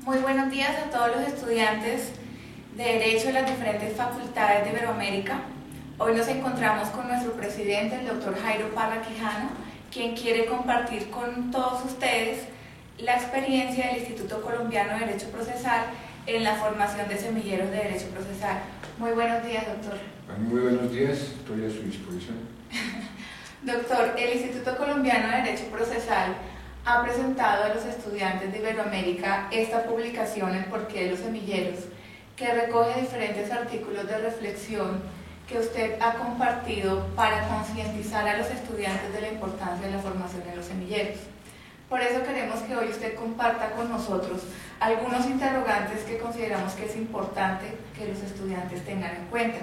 Muy buenos días a todos los estudiantes de Derecho de las diferentes facultades de Iberoamérica. Hoy nos encontramos con nuestro presidente, el doctor Jairo Parra Quijano, quien quiere compartir con todos ustedes la experiencia del Instituto Colombiano de Derecho Procesal en la formación de semilleros de Derecho Procesal. Muy buenos días, doctor. Muy buenos días, estoy a su disposición. Doctor, el Instituto Colombiano de Derecho Procesal ha presentado a los estudiantes de Iberoamérica esta publicación, El porqué de los semilleros, que recoge diferentes artículos de reflexión que usted ha compartido para concientizar a los estudiantes de la importancia de la formación en los semilleros. Por eso queremos que hoy usted comparta con nosotros algunos interrogantes que consideramos que es importante que los estudiantes tengan en cuenta.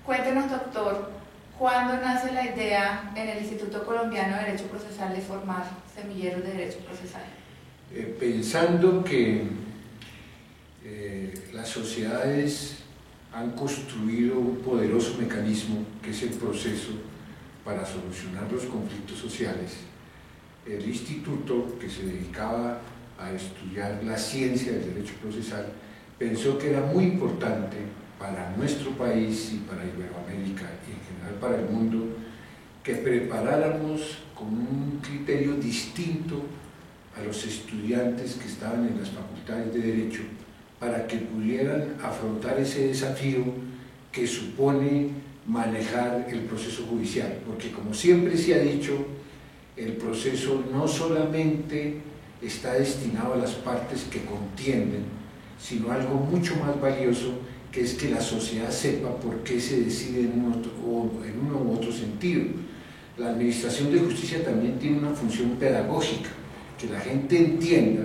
Cuéntenos, doctor, ¿cuándo nace la idea en el Instituto Colombiano de Derecho Procesal de formar semilleros de Derecho Procesal? Pensando que las sociedades han construido un poderoso mecanismo que es el proceso para solucionar los conflictos sociales, el instituto, que se dedicaba a estudiar la ciencia del derecho procesal, pensó que era muy importante para nuestro país y para Iberoamérica y en general para el mundo, que preparáramos con un criterio distinto a los estudiantes que estaban en las facultades de Derecho para que pudieran afrontar ese desafío que supone manejar el proceso judicial, porque como siempre se ha dicho, el proceso no solamente está destinado a las partes que contienden, sino a algo mucho más valioso, que es que la sociedad sepa por qué se decide en uno u otro sentido. La administración de justicia también tiene una función pedagógica, que la gente entienda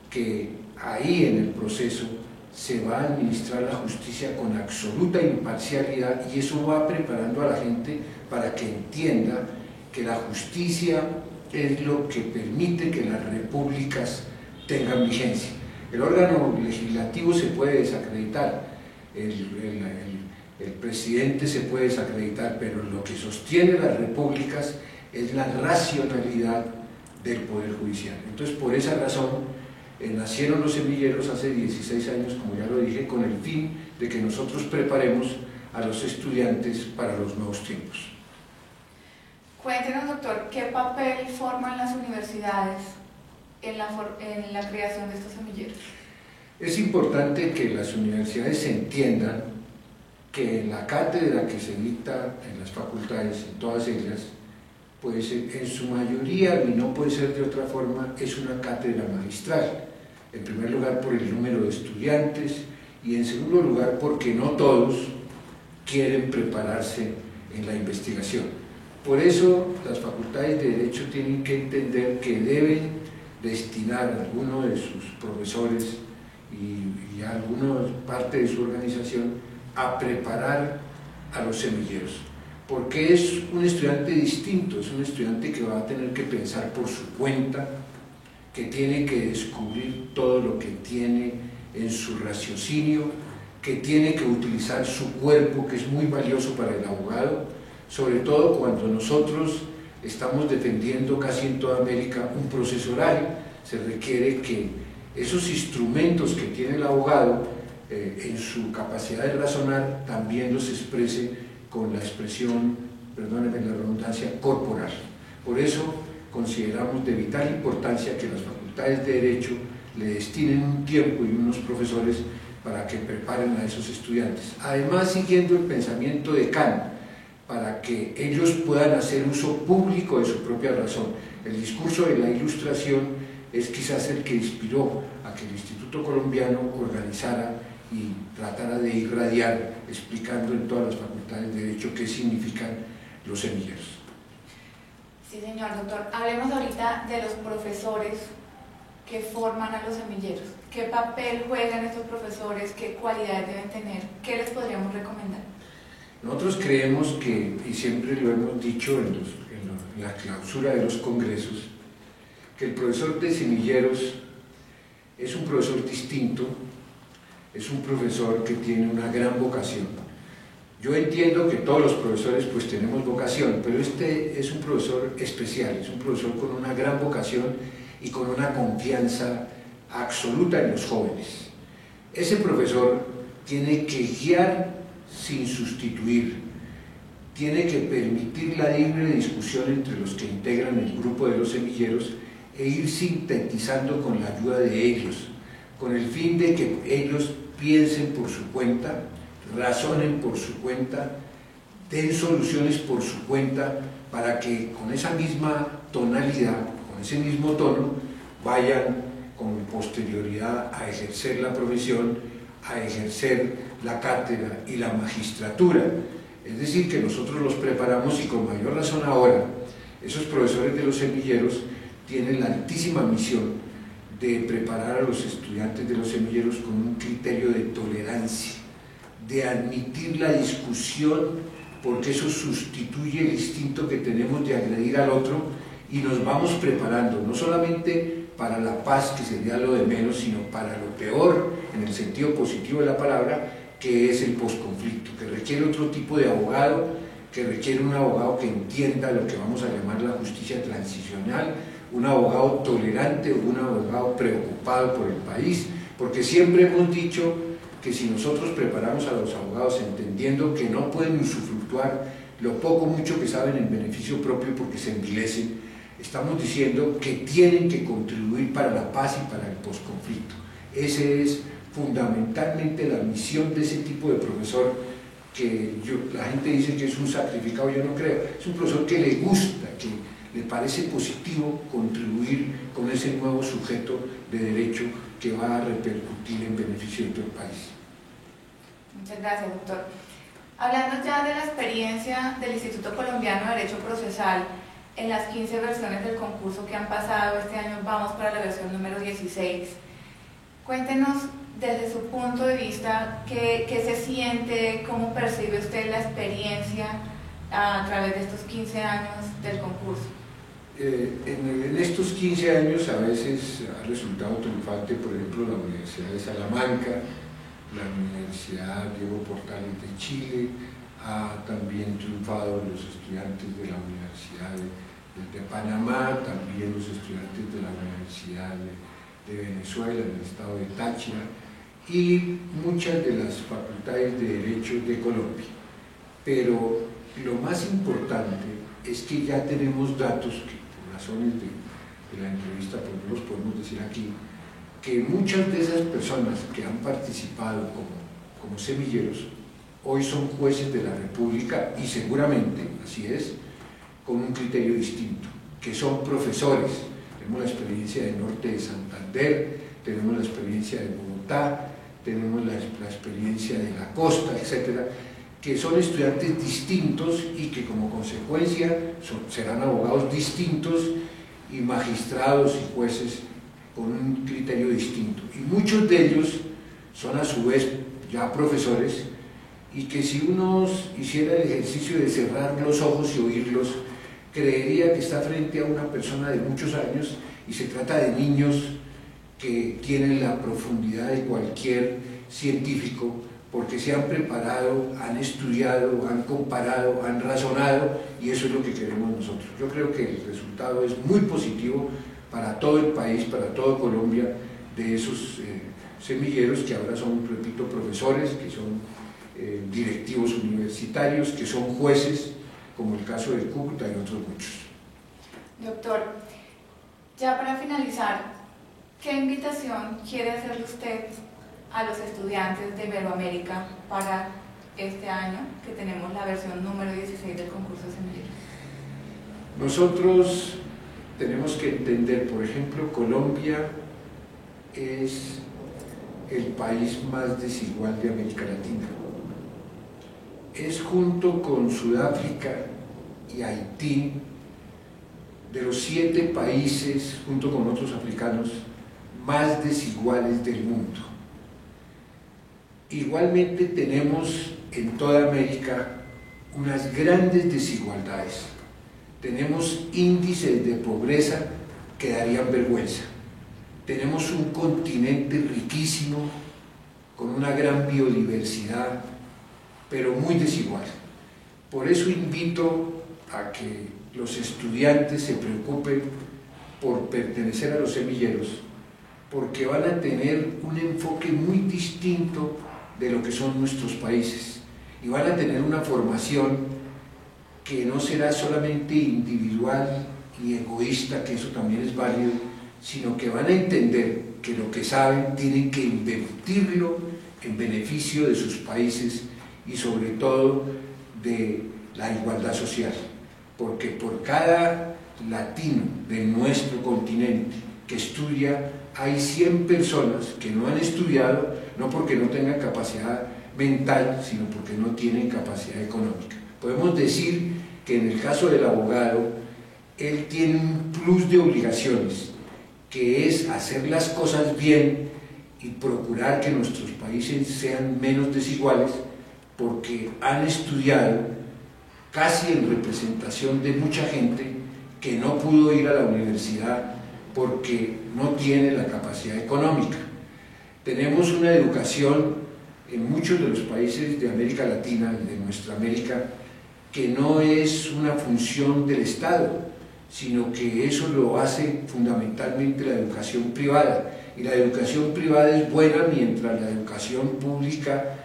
que ahí en el proceso se va a administrar la justicia con absoluta imparcialidad, y eso va preparando a la gente para que entienda que la justicia es lo que permite que las repúblicas tengan vigencia. El órgano legislativo se puede desacreditar, el presidente se puede desacreditar, pero lo que sostiene las repúblicas es la racionalidad del Poder Judicial. Entonces, por esa razón, nacieron los semilleros hace 16 años, como ya lo dije, con el fin de que nosotros preparemos a los estudiantes para los nuevos tiempos. Cuéntenos, doctor, ¿qué papel forman las universidades en la creación de estos semilleros? Es importante que las universidades entiendan que la cátedra que se dicta en las facultades, en todas ellas, pues en su mayoría, y no puede ser de otra forma, es una cátedra magistral. En primer lugar por el número de estudiantes y en segundo lugar porque no todos quieren prepararse en la investigación. Por eso las facultades de Derecho tienen que entender que deben destinar a alguno de sus profesores y a alguna parte de su organización a preparar a los semilleros, porque es un estudiante distinto, es un estudiante que va a tener que pensar por su cuenta, que tiene que descubrir todo lo que tiene en su raciocinio, que tiene que utilizar su cuerpo, que es muy valioso para el abogado, sobre todo cuando nosotros estamos defendiendo casi en toda América un proceso oral. Se requiere que esos instrumentos que tiene el abogado en su capacidad de razonar también los exprese con la expresión, perdónenme la redundancia, corporal. Por eso consideramos de vital importancia que las facultades de Derecho le destinen un tiempo y unos profesores para que preparen a esos estudiantes. Además, siguiendo el pensamiento de Kant, para que ellos puedan hacer uso público de su propia razón. El discurso de la Ilustración es quizás el que inspiró a que el Instituto Colombiano organizara y tratara de irradiar, explicando en todas las facultades de Derecho qué significan los semilleros. Sí, señor doctor. Hablemos ahorita de los profesores que forman a los semilleros. ¿Qué papel juegan estos profesores? ¿Qué cualidades deben tener? ¿Qué les podríamos recomendar? Nosotros creemos que, y siempre lo hemos dicho en la clausura de los congresos, que el profesor de semilleros es un profesor distinto, es un profesor que tiene una gran vocación. Yo entiendo que todos los profesores pues tenemos vocación, pero este es un profesor especial, es un profesor con una gran vocación y con una confianza absoluta en los jóvenes. Ese profesor tiene que guiar sin sustituir, tiene que permitir la libre discusión entre los que integran el grupo de los semilleros e ir sintetizando con la ayuda de ellos, con el fin de que ellos piensen por su cuenta, razonen por su cuenta, den soluciones por su cuenta, para que con esa misma tonalidad, con ese mismo tono, vayan con posterioridad a ejercer la profesión, a ejercer la cátedra y la magistratura. Es decir, que nosotros los preparamos, y con mayor razón ahora, esos profesores de los semilleros tienen la altísima misión de preparar a los estudiantes de los semilleros con un criterio de tolerancia, de admitir la discusión, porque eso sustituye el instinto que tenemos de agredir al otro, y nos vamos preparando no solamente para la paz, que sería lo de menos, sino para lo peor, en el sentido positivo de la palabra, que es el posconflicto, que requiere otro tipo de abogado, que requiere un abogado que entienda lo que vamos a llamar la justicia transicional, un abogado tolerante, un abogado preocupado por el país, porque siempre hemos dicho que si nosotros preparamos a los abogados entendiendo que no pueden usufructuar lo poco o mucho que saben en beneficio propio porque se envilecen, estamos diciendo que tienen que contribuir para la paz y para el posconflicto. Ese es fundamentalmente la misión de ese tipo de profesor, que la gente dice que es un sacrificado, yo no creo, es un profesor que le gusta, que le parece positivo contribuir con ese nuevo sujeto de derecho que va a repercutir en beneficio de todo el país. Muchas gracias, doctor. Hablando ya de la experiencia del Instituto Colombiano de Derecho Procesal, en las 15 versiones del concurso que han pasado, este año vamos para la versión número 16. Cuéntenos desde su punto de vista qué se siente, cómo percibe usted la experiencia a través de estos 15 años del concurso. En estos 15 años a veces ha resultado triunfante, por ejemplo, la Universidad de Salamanca, la Universidad Diego Portales de Chile, ha también triunfado los estudiantes de la Universidad de Panamá, también los estudiantes de la Universidad de Venezuela, en el estado de Táchira, y muchas de las facultades de Derecho de Colombia. Pero lo más importante es que ya tenemos datos que, por razones de la entrevista, pues no los podemos decir aquí, que muchas de esas personas que han participado como semilleros hoy son jueces de la República, y seguramente, así es, con un criterio distinto, que son profesores. Tenemos la experiencia del norte de Santander, tenemos la experiencia de Bogotá, tenemos la experiencia de la costa, etcétera, que son estudiantes distintos y que como consecuencia serán abogados distintos y magistrados y jueces con un criterio distinto. Y muchos de ellos son a su vez ya profesores, y que si uno hiciera el ejercicio de cerrar los ojos y oírlos, creería que está frente a una persona de muchos años, y se trata de niños que tienen la profundidad de cualquier científico, porque se han preparado, han estudiado, han comparado, han razonado, y eso es lo que queremos nosotros. Yo creo que el resultado es muy positivo para todo el país, para toda Colombia, de esos semilleros que ahora son, repito, profesores, que son directivos universitarios, que son jueces, como el caso de Cúcuta y otros muchos. Doctor, ya para finalizar, ¿qué invitación quiere hacerle usted a los estudiantes de Iberoamérica para este año, que tenemos la versión número 16 del concurso de semilleros? Nosotros tenemos que entender, por ejemplo, Colombia es el país más desigual de América Latina. Es, junto con Sudáfrica y Haití, de los 7 países, junto con otros africanos, más desiguales del mundo. Igualmente tenemos en toda América unas grandes desigualdades. Tenemos índices de pobreza que darían vergüenza. Tenemos un continente riquísimo, con una gran biodiversidad, pero muy desigual. Por eso invito a que los estudiantes se preocupen por pertenecer a los semilleros, porque van a tener un enfoque muy distinto de lo que son nuestros países y van a tener una formación que no será solamente individual y egoísta, que eso también es válido, sino que van a entender que lo que saben tienen que invertirlo en beneficio de sus países y sobre todo de la igualdad social, porque por cada latino de nuestro continente que estudia, hay 100 personas que no han estudiado, no porque no tengan capacidad mental, sino porque no tienen capacidad económica. Podemos decir que en el caso del abogado, él tiene un plus de obligaciones, que es hacer las cosas bien y procurar que nuestros países sean menos desiguales, porque han estudiado casi en representación de mucha gente que no pudo ir a la universidad porque no tiene la capacidad económica. Tenemos una educación en muchos de los países de América Latina, de nuestra América, que no es una función del Estado, sino que eso lo hace fundamentalmente la educación privada. Y la educación privada es buena mientras la educación pública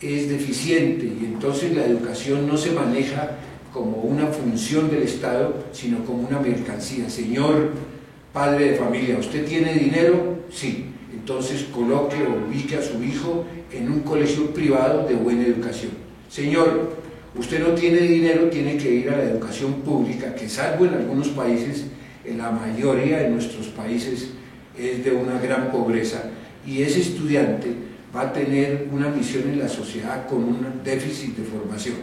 es deficiente, y entonces la educación no se maneja como una función del Estado, sino como una mercancía. Señor padre de familia, ¿usted tiene dinero? Sí. Entonces coloque o ubique a su hijo en un colegio privado de buena educación. Señor, usted no tiene dinero, tiene que ir a la educación pública, que salvo en algunos países, en la mayoría de nuestros países es de una gran pobreza, y ese estudiante va a tener una misión en la sociedad con un déficit de formación.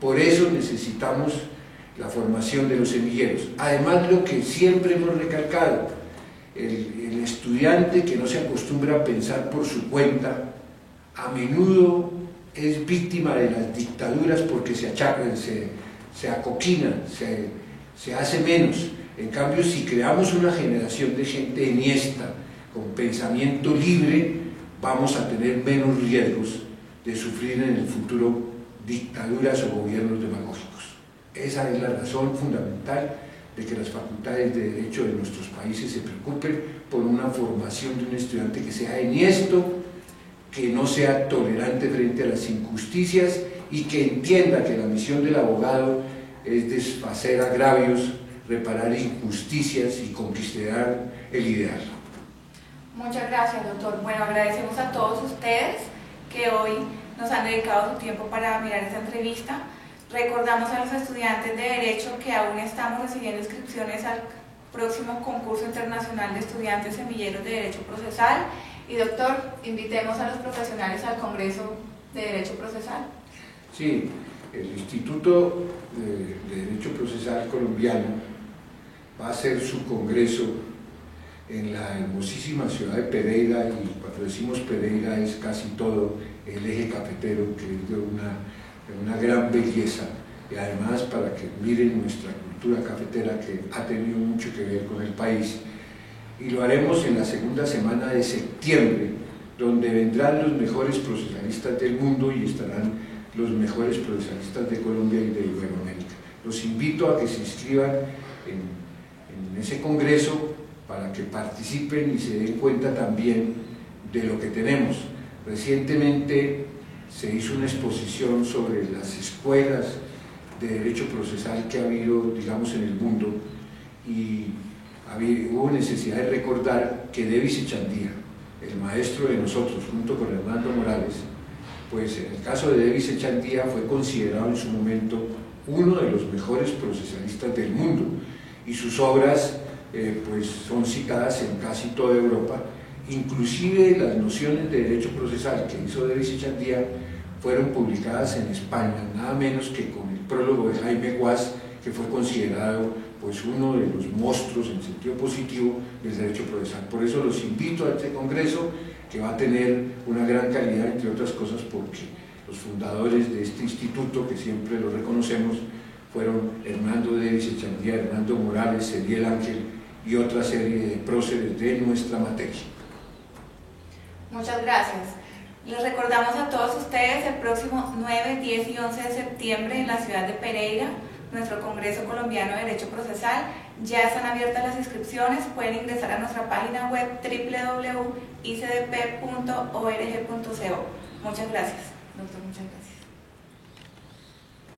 Por eso necesitamos la formación de los semilleros. Además, lo que siempre hemos recalcado, el estudiante que no se acostumbra a pensar por su cuenta, a menudo es víctima de las dictaduras porque se achacan, se acoquinan, se hace menos. En cambio, si creamos una generación de gente enhiesta, con pensamiento libre, vamos a tener menos riesgos de sufrir en el futuro dictaduras o gobiernos demagógicos. Esa es la razón fundamental de que las facultades de Derecho de nuestros países se preocupen por una formación de un estudiante que sea enhiesto, que no sea tolerante frente a las injusticias y que entienda que la misión del abogado es deshacer agravios, reparar injusticias y conquistar el ideal. Muchas gracias, doctor. Bueno, agradecemos a todos ustedes que hoy nos han dedicado su tiempo para mirar esta entrevista. Recordamos a los estudiantes de Derecho que aún estamos recibiendo inscripciones al próximo concurso internacional de estudiantes semilleros de Derecho Procesal. Y doctor, invitemos a los profesionales al Congreso de Derecho Procesal. Sí, el Instituto de Derecho Procesal colombiano va a hacer su congreso en la hermosísima ciudad de Pereira, y cuando decimos Pereira es casi todo el eje cafetero, que es de una gran belleza, y además para que miren nuestra cultura cafetera, que ha tenido mucho que ver con el país. Y lo haremos en la segunda semana de septiembre, donde vendrán los mejores procesalistas del mundo y estarán los mejores procesalistas de Colombia y de Iberoamérica. Los invito a que se inscriban en ese congreso para que participen y se den cuenta también de lo que tenemos. Recientemente se hizo una exposición sobre las escuelas de derecho procesal que ha habido, digamos, en el mundo, y hubo necesidad de recordar que Davis Echandía, el maestro de nosotros, junto con Hernando Morales, pues en el caso de Davis Echandía fue considerado en su momento uno de los mejores procesalistas del mundo, y sus obras pues son citadas en casi toda Europa. Inclusive las nociones de derecho procesal que hizo Davis Echandía fueron publicadas en España, nada menos que con el prólogo de Jaime Guas, que fue considerado pues uno de los monstruos en sentido positivo del derecho procesal. Por eso los invito a este congreso, que va a tener una gran calidad, entre otras cosas porque los fundadores de este instituto, que siempre lo reconocemos, fueron Hernando Davis Echandía, Hernando Morales, Cediel Ángel y otra serie de próceres de nuestra materia. Muchas gracias. Les recordamos a todos ustedes el próximo 9, 10 y 11 de septiembre en la ciudad de Pereira, nuestro Congreso Colombiano de Derecho Procesal. Ya están abiertas las inscripciones, pueden ingresar a nuestra página web www.icdp.org.co. Muchas gracias, doctor, muchas gracias.